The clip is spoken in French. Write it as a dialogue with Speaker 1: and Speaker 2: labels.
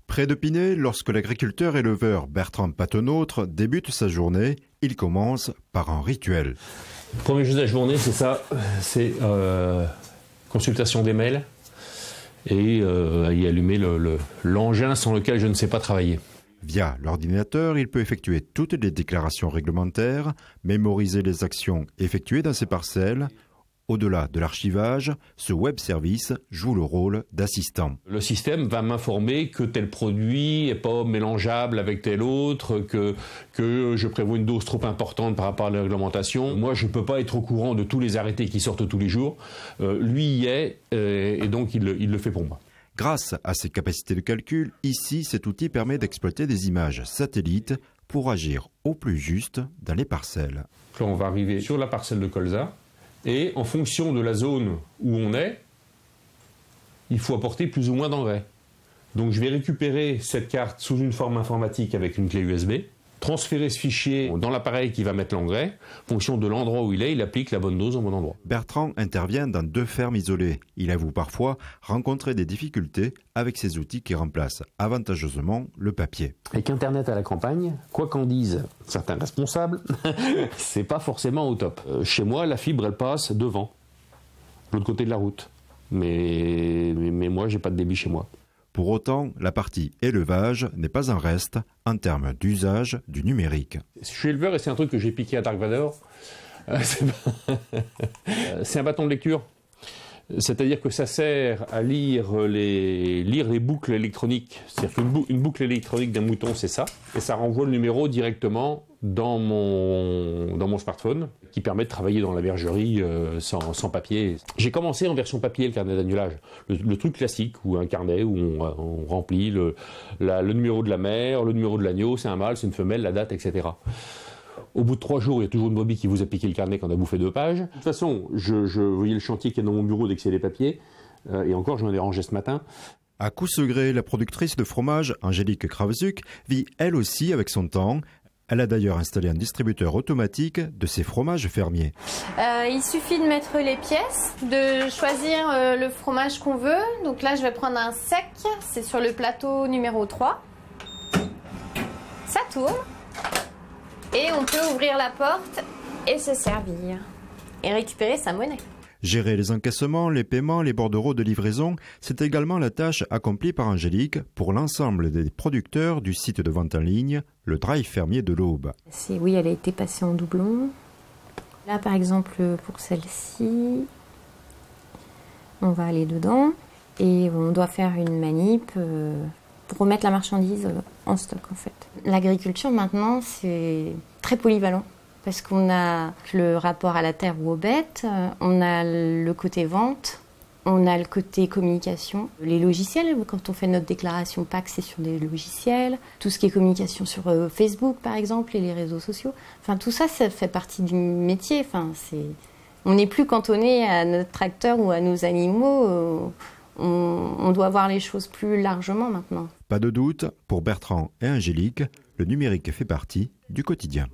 Speaker 1: Près de Pinet, lorsque l'agriculteur éleveur Bertrand Patenôtre débute sa journée, il commence par un rituel.
Speaker 2: Premier chose de la journée, c'est ça, c'est consultation des mails et y allumer l'engin sans lequel je ne sais pas travailler.
Speaker 1: Via l'ordinateur, il peut effectuer toutes les déclarations réglementaires, mémoriser les actions effectuées dans ses parcelles. Au-delà de l'archivage, ce web service joue le rôle d'assistant.
Speaker 2: Le système va m'informer que tel produit n'est pas mélangeable avec tel autre, que je prévois une dose trop importante par rapport à la réglementation. Moi, je ne peux pas être au courant de tous les arrêtés qui sortent tous les jours. Lui y est, et donc il le fait pour moi.
Speaker 1: Grâce à ses capacités de calcul, ici, cet outil permet d'exploiter des images satellites pour agir au plus juste dans les parcelles.
Speaker 2: Là, on va arriver sur la parcelle de colza. Et en fonction de la zone où on est, il faut apporter plus ou moins d'engrais. Donc je vais récupérer cette carte sous une forme informatique avec une clé USB, transférer ce fichier dans l'appareil qui va mettre l'engrais. En fonction de l'endroit où il applique la bonne dose au bon endroit.
Speaker 1: Bertrand intervient dans 2 fermes isolées. Il avoue parfois rencontrer des difficultés avec ces outils qui remplacent avantageusement le papier.
Speaker 2: Avec Internet à la campagne, quoi qu'en disent certains responsables, c'est pas forcément au top. Chez moi, la fibre, elle passe devant, de l'autre côté de la route. Mais moi, j'ai pas de débit chez moi.
Speaker 1: Pour autant, la partie élevage n'est pas un reste en termes d'usage du numérique.
Speaker 2: Je suis éleveur et c'est un truc que j'ai piqué à Dark Vador. C'est un bâton de lecture. C'est-à-dire que ça sert à lire les boucles électroniques. C'est-à-dire qu'une boucle électronique d'un mouton, c'est ça. Et ça renvoie le numéro directement dans mon smartphone, qui permet de travailler dans la bergerie sans papier. J'ai commencé en version papier, le carnet d'agnelage. Le truc classique, ou un carnet où on remplit le numéro de la mère, le numéro de l'agneau, c'est un mâle, c'est une femelle, la date, etc. Au bout de 3 jours, il y a toujours une brebis qui vous a piqué le carnet quand on a bouffé 2 pages. De toute façon, je voyais le chantier qui est dans mon bureau dès que c'est les papiers. Et encore, j'en ai rangé ce matin.
Speaker 1: À Coussegrès, la productrice de fromage, Angélique Kravzuk, vit elle aussi avec son temps. Elle a d'ailleurs installé un distributeur automatique de ses fromages fermiers.
Speaker 3: Il suffit de mettre les pièces, de choisir le fromage qu'on veut. Donc là, je vais prendre un sec. C'est sur le plateau numéro 3. Ça tourne. Et on peut ouvrir la porte et se servir. Et récupérer sa monnaie.
Speaker 1: Gérer les encaissements, les paiements, les bordereaux de livraison, c'est également la tâche accomplie par Angélique pour l'ensemble des producteurs du site de vente en ligne, le Drive Fermier de l'Aube.
Speaker 3: Oui, elle a été passée en doublon. Là, par exemple, pour celle-ci, on va aller dedans et on doit faire une manip pour remettre la marchandise en stock, en fait. L'agriculture, maintenant, c'est très polyvalent. Parce qu'on a le rapport à la terre ou aux bêtes, on a le côté vente, on a le côté communication. Les logiciels, quand on fait notre déclaration PAC, c'est sur des logiciels. Tout ce qui est communication sur Facebook, par exemple, et les réseaux sociaux. Enfin, tout ça, ça fait partie du métier. Enfin, on n'est plus cantonné à notre tracteur ou à nos animaux. On doit voir les choses plus largement maintenant.
Speaker 1: Pas de doute, pour Bertrand et Angélique, le numérique fait partie du quotidien.